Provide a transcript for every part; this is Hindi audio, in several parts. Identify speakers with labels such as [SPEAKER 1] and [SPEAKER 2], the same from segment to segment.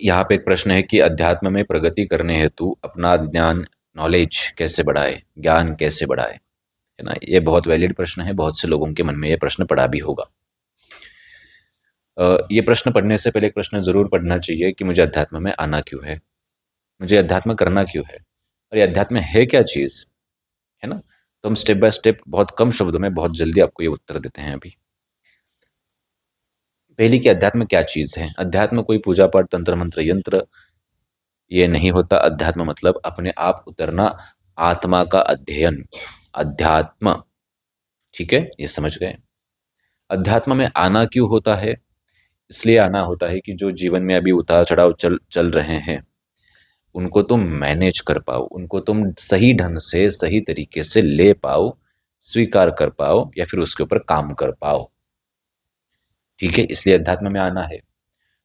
[SPEAKER 1] यहाँ पे एक प्रश्न है कि अध्यात्म में प्रगति करने हेतु अपना ज्ञान नॉलेज कैसे बढ़ाए, ज्ञान कैसे बढ़ाए, है ना। ये बहुत वैलिड प्रश्न है, बहुत से लोगों के मन में ये प्रश्न पड़ा भी होगा। ये प्रश्न पढ़ने से पहले एक प्रश्न जरूर पढ़ना चाहिए कि मुझे अध्यात्म में आना क्यों है, मुझे अध्यात्म करना क्यों है, और ये अध्यात्म है क्या चीज, है ना। तो हम स्टेप बाय स्टेप बहुत कम शब्दों में बहुत जल्दी आपको ये उत्तर देते हैं। अभी पहली कि अध्यात्म क्या चीज है। अध्यात्म कोई पूजा पाठ तंत्र मंत्र यंत्र ये नहीं होता। अध्यात्म मतलब अपने आप उतरना, आत्मा का अध्ययन, अध्यात्म। ठीक है, ये समझ गए। अध्यात्म में आना क्यों होता है? इसलिए आना होता है कि जो जीवन में अभी उतार चढ़ाव चल चल रहे हैं उनको तुम मैनेज कर पाओ, उनको तुम सही ढंग से सही तरीके से ले पाओ, स्वीकार कर पाओ, या फिर उसके ऊपर काम कर पाओ। ठीक है, इसलिए अध्यात्म में आना है।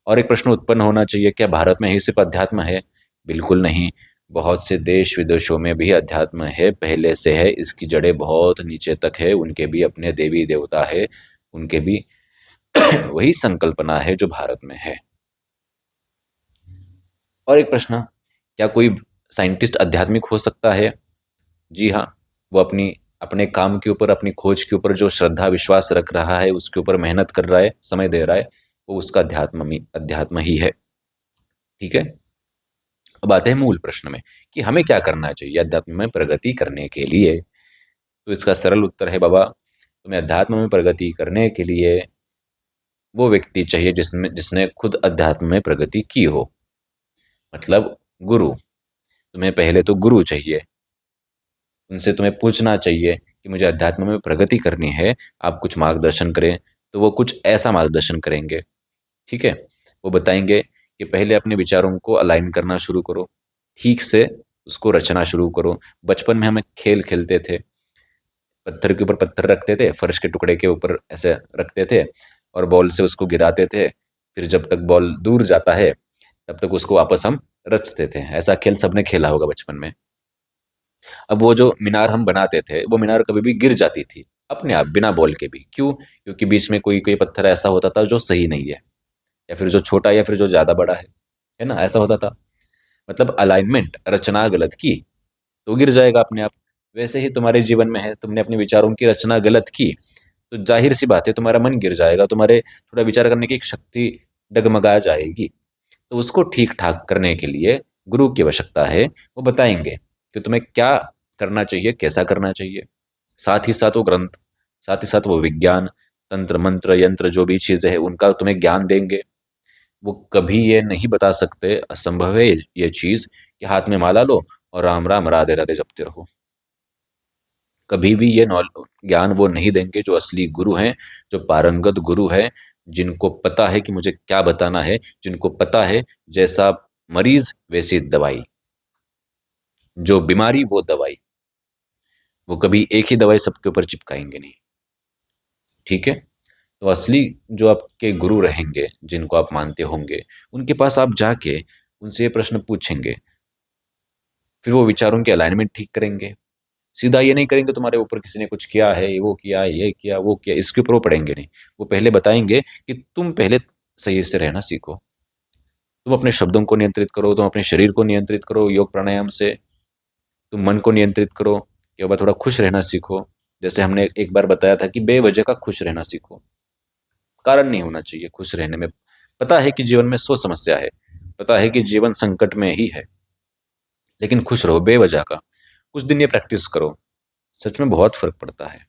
[SPEAKER 1] और एक प्रश्न उत्पन्न होना चाहिए, क्या भारत में ही सिर्फ अध्यात्म है? बिल्कुल नहीं, बहुत से देश विदेशों में भी अध्यात्म है, पहले से है। इसकी जड़ें बहुत नीचे तक है, उनके भी अपने देवी देवता है, उनके भी वही संकल्पना है जो भारत में है। और एक प्रश्न, क्या कोई साइंटिस्ट आध्यात्मिक हो सकता है? जी हाँ, वो अपनी अपने काम के ऊपर, अपनी खोज के ऊपर जो श्रद्धा विश्वास रख रहा है, उसके ऊपर मेहनत कर रहा है, समय दे रहा है, वो उसका अध्यात्म ही है। ठीक है, अब आते हैं मूल प्रश्न में कि हमें क्या करना चाहिए अध्यात्म में प्रगति करने के लिए। तो इसका सरल उत्तर है, बाबा तुम्हें अध्यात्म में प्रगति करने के लिए वो व्यक्ति चाहिए जिसने जिसने खुद अध्यात्म में प्रगति की हो, मतलब गुरु। तुम्हें पहले तो गुरु चाहिए, उनसे तुम्हें पूछना चाहिए कि मुझे अध्यात्म में प्रगति करनी है, आप कुछ मार्गदर्शन करें। तो वो कुछ ऐसा मार्गदर्शन करेंगे, ठीक है। वो बताएंगे कि पहले अपने विचारों को अलाइन करना शुरू करो, ठीक से उसको रचना शुरू करो। बचपन में हम एक खेल खेलते थे, पत्थर के ऊपर पत्थर रखते थे, फर्श के टुकड़े के ऊपर ऐसे रखते थे और बॉल से उसको गिराते थे। फिर जब तक बॉल दूर जाता है तब तक उसको वापस हम रचते थे। ऐसा खेल सबने खेला होगा बचपन में। अब वो जो मीनार हम बनाते थे, वो मीनार कभी भी गिर जाती थी अपने आप, बिना बॉल के भी। क्यों? क्योंकि बीच में कोई कोई पत्थर ऐसा होता था जो सही नहीं है, या फिर जो छोटा, या फिर जो ज्यादा बड़ा है ना, ऐसा होता था। मतलब अलाइनमेंट, रचना गलत की तो गिर जाएगा अपने आप। वैसे ही तुम्हारे जीवन में है, तुमने अपने विचारों की रचना गलत की तो जाहिर सी बात है तुम्हारा मन गिर जाएगा, तुम्हारे थोड़ा विचार करने की शक्ति डगमगा जाएगी। तो उसको ठीक ठाक करने के लिए गुरु की आवश्यकता है। वो बताएंगे कि तुम्हें क्या करना चाहिए, कैसा करना चाहिए। साथ ही साथ वो ग्रंथ, साथ ही साथ वो विज्ञान, तंत्र मंत्र यंत्र जो भी चीजें हैं उनका तुम्हें ज्ञान देंगे। वो कभी ये नहीं बता सकते, असंभव है ये चीज, कि हाथ में माला लो और राम राम राधे राधे जपते रहो। कभी भी ये नॉल ज्ञान वो नहीं देंगे जो असली गुरु हैं, जो पारंगत गुरु हैं, जिनको पता है कि मुझे क्या बताना है, जिनको पता है जैसा मरीज वैसी दवाई, जो बीमारी वो दवाई। वो कभी एक ही दवाई सबके ऊपर चिपकाएंगे नहीं। ठीक है, तो असली जो आपके गुरु रहेंगे, जिनको आप मानते होंगे, उनके पास आप जाके उनसे ये प्रश्न पूछेंगे, फिर वो विचारों के अलाइनमेंट ठीक करेंगे। सीधा ये नहीं करेंगे तुम्हारे ऊपर किसी ने कुछ किया है, वो किया, ये किया, वो किया, इसके ऊपर वो पढ़ेंगे नहीं। वो पहले बताएंगे कि तुम पहले सही से रहना सीखो, तुम अपने शब्दों को नियंत्रित करो, तुम अपने शरीर को नियंत्रित करो योग प्राणायाम से, तुम मन को नियंत्रित करो, कि बाबा थोड़ा खुश रहना सीखो। जैसे हमने एक बार बताया था कि बेवजह का खुश रहना सीखो, कारण नहीं होना चाहिए खुश रहने में। पता है कि जीवन में सौ समस्या है, पता है कि जीवन संकट में ही है, लेकिन खुश रहो बेवजह का। कुछ दिन ये प्रैक्टिस करो, सच में बहुत फर्क पड़ता है।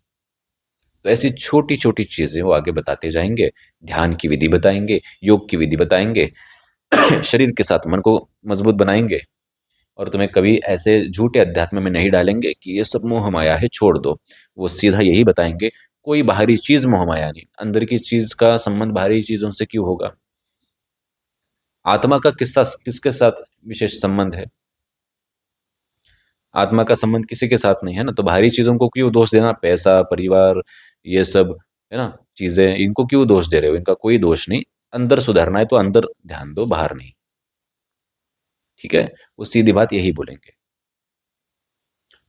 [SPEAKER 1] तो ऐसी छोटी छोटी चीजें वो आगे बताते जाएंगे। ध्यान की विधि बताएंगे, योग की विधि बताएंगे, शरीर के साथ मन को मजबूत बनाएंगे। और तुम्हें कभी ऐसे झूठे अध्यात्म में नहीं डालेंगे कि ये सब मोह माया है, छोड़ दो। वो सीधा यही बताएंगे, कोई बाहरी चीज मोह माया नहीं, अंदर की चीज का संबंध बाहरी चीजों से क्यों होगा। आत्मा का किस्सा किसके साथ विशेष संबंध है? आत्मा का संबंध किसी के साथ नहीं है ना, तो बाहरी चीजों को क्यों दोष देना? पैसा, परिवार, ये सब, है ना, चीजें, इनको क्यों दोष दे रहे हो? इनका कोई दोष नहीं। अंदर सुधरना है तो अंदर ध्यान दो, बाहर नहीं। ठीक है, वो सीधी बात यही बोलेंगे।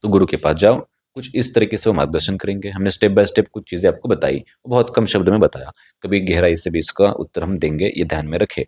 [SPEAKER 1] तो गुरु के पास जाओ, कुछ इस तरीके से वो मार्गदर्शन करेंगे। हमने स्टेप बाय स्टेप कुछ चीजें आपको बताई, वो बहुत कम शब्द में बताया, कभी गहराई से भी इसका उत्तर हम देंगे, ये ध्यान में रखे।